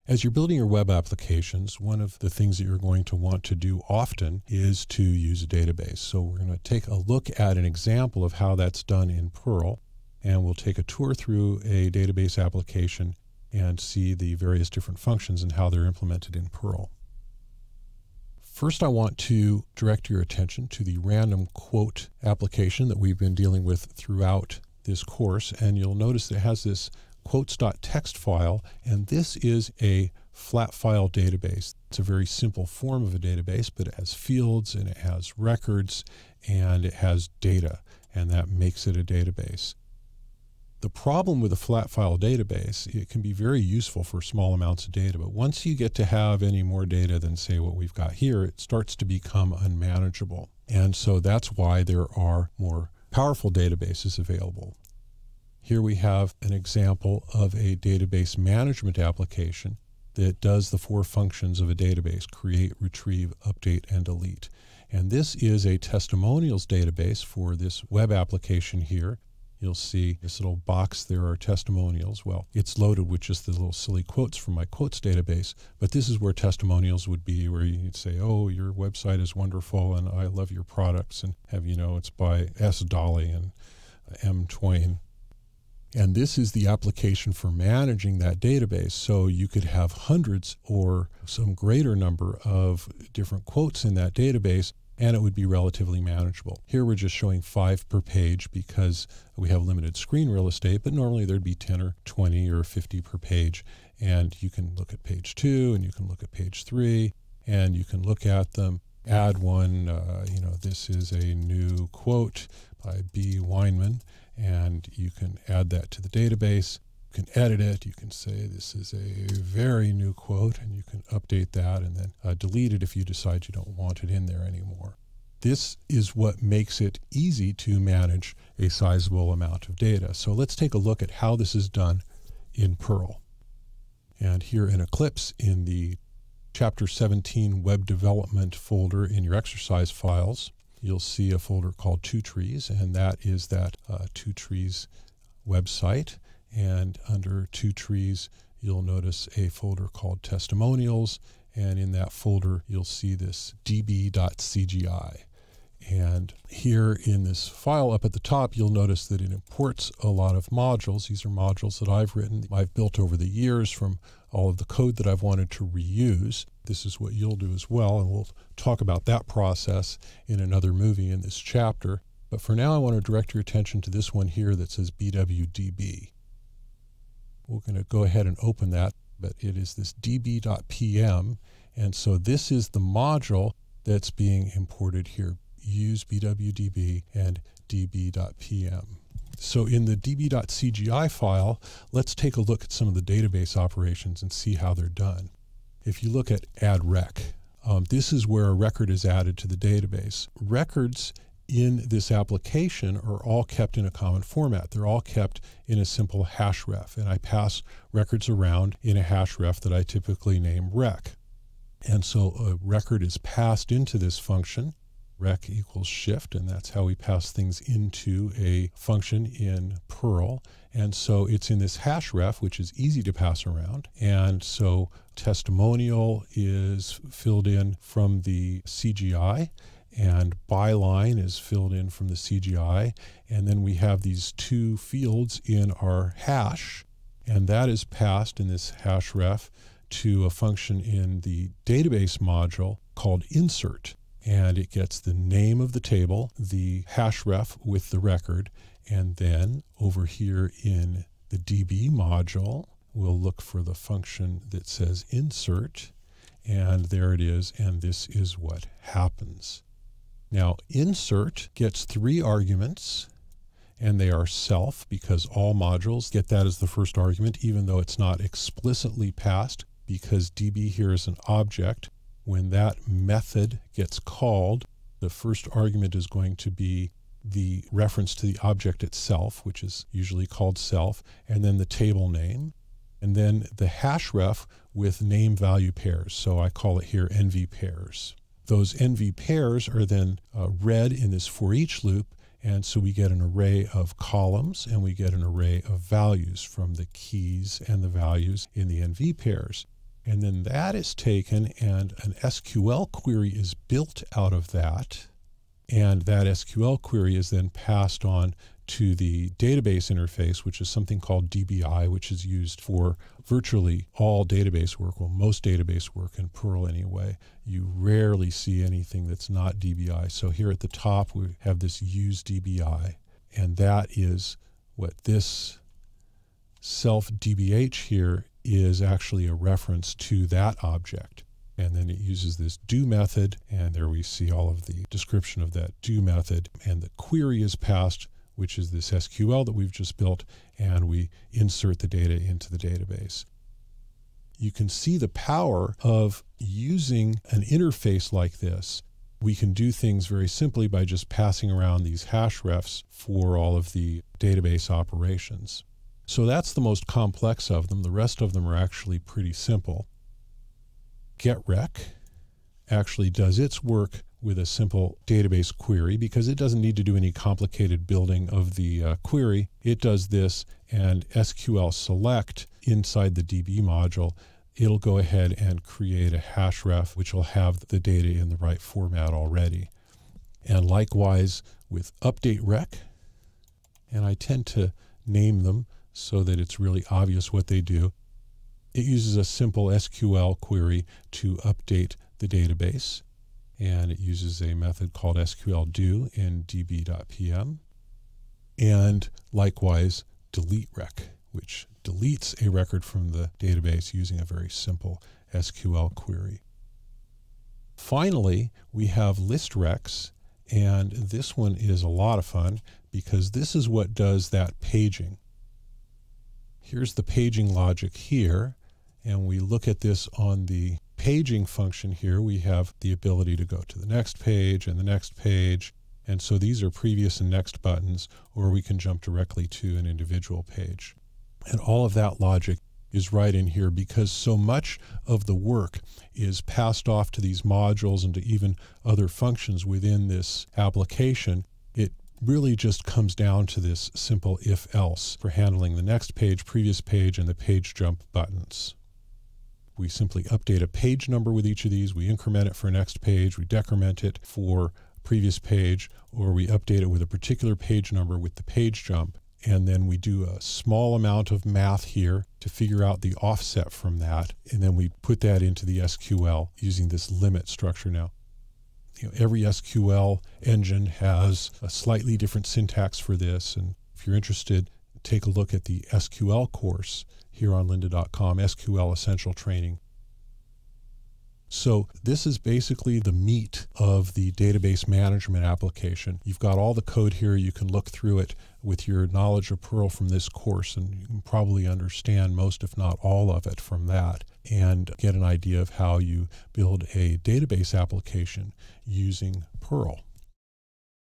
As you're building your web applications, one of the things that you're going to want to do often is to use a database. So we're going to take a look at an example of how that's done in Perl, and we'll take a tour through a database application and see the various different functions and how they're implemented in Perl. First, I want to direct your attention to the random quote application that we've been dealing with throughout this course, and you'll notice that it has this quotes.txt file, and this is a flat file database. It's a very simple form of a database, but it has fields and it has records and it has data, and that makes it a database. The problem with a flat file database, it can be very useful for small amounts of data, but once you get to have any more data than, say, what we've got here, it starts to become unmanageable. And so that's why there are more powerful databases available. Here we have an example of a database management application that does the 4 functions of a database: create, retrieve, update, and delete. And this is a testimonials database for this web application here. You'll see this little box, there are testimonials. Well, it's loaded with just the little silly quotes from my quotes database, but this is where testimonials would be, where you'd say, oh, your website is wonderful and I love your products, and have, it's by S. Dolly and M. Twain. And this is the application for managing that database. So you could have hundreds or some greater number of different quotes in that database, and it would be relatively manageable. Here we're just showing 5 per page because we have limited screen real estate, but normally there'd be 10 or 20 or 50 per page. And you can look at page 2 and you can look at page 3 and you can look at them, add one, this is a new quote by B. Weinman, and you can add that to the database. You can edit it. You can say this is a very new quote, and you can update that and then delete it if you decide you don't want it in there anymore. This is what makes it easy to manage a sizable amount of data. So let's take a look at how this is done in Perl. And here in Eclipse, in the Chapter 17 Web Development folder in your exercise files, you'll see a folder called Two Trees, and that is that Two Trees website. And under Two Trees, you'll notice a folder called Testimonials, and in that folder, you'll see this db.cgi. And here in this file up at the top, you'll notice that it imports a lot of modules. These are modules that I've written, I've built over the years from all of the code that I've wanted to reuse. This is what you'll do as well, and we'll talk about that process in another movie in this chapter. But for now, I want to direct your attention to this one here that says BWDB. We're going to go ahead and open that, but it is this db.pm, and so this is the module that's being imported here. Use BWDB and db.pm. So in the db.cgi file, let's take a look at some of the database operations and see how they're done. If you look at add rec, this is where a record is added to the database. Records in this application are all kept in a common format. They're all kept in a simple hash ref, and I pass records around in a hash ref that I typically name rec. And so a record is passed into this function, rec equals shift, and that's how we pass things into a function in Perl. And so it's in this hash ref, which is easy to pass around. And so testimonial is filled in from the CGI, and byline is filled in from the CGI. And then we have these 2 fields in our hash, and that is passed in this hash ref to a function in the database module called insert. And it gets the name of the table, the hash ref with the record, and then over here in the DB module, we'll look for the function that says insert, and there it is, and this is what happens. Now, insert gets 3 arguments, and they are self, because all modules get that as the first argument, even though it's not explicitly passed, because DB here is an object. When that method gets called, the first argument is going to be the reference to the object itself, which is usually called self, and then the table name, and then the hash ref with name value pairs. So I call it here NV pairs. Those NV pairs are then read in this for each loop, and so we get an array of columns and we get an array of values from the keys and the values in the NV pairs. And then that is taken and an SQL query is built out of that. And that SQL query is then passed on to the database interface, which is something called DBI, which is used for virtually all database work, well, most database work in Perl anyway. You rarely see anything that's not DBI. So here at the top, we have this use DBI, and that is what this self DBH here is actually a reference to that object. And then it uses this do method, and there we see all of the description of that do method. And the query is passed, which is this SQL that we've just built, and we insert the data into the database. You can see the power of using an interface like this. We can do things very simply by just passing around these hash refs for all of the database operations. So that's the most complex of them. The rest of them are actually pretty simple. GetRec actually does its work with a simple database query because it doesn't need to do any complicated building of the query. It does this, and SQL select inside the DB module, it'll go ahead and create a hash ref which will have the data in the right format already. And likewise with update rec, and I tend to name them so that it's really obvious what they do. It uses a simple SQL query to update the database, and it uses a method called SQL do in db.pm, and likewise delete rec, which deletes a record from the database using a very simple SQL query. Finally, we have list recs, and this one is a lot of fun because this is what does that paging. Here's the paging logic here, and we look at this on the paging function here. We have the ability to go to the next page and the next page, and so these are previous and next buttons, or we can jump directly to an individual page. And all of that logic is right in here because so much of the work is passed off to these modules and to even other functions within this application. It really just comes down to this simple if-else for handling the next page, previous page, and the page jump buttons. We simply update a page number with each of these. We increment it for next page, we decrement it for previous page, or we update it with a particular page number with the page jump. And then we do a small amount of math here to figure out the offset from that. And then we put that into the SQL using this limit structure now. Every SQL engine has a slightly different syntax for this. And if you're interested, take a look at the SQL course here on lynda.com, SQL Essential Training. So this is basically the meat of the database management application. You've got all the code here. You can look through it with your knowledge of Perl from this course, and you can probably understand most, if not all of it from that, and get an idea of how you build a database application using Perl.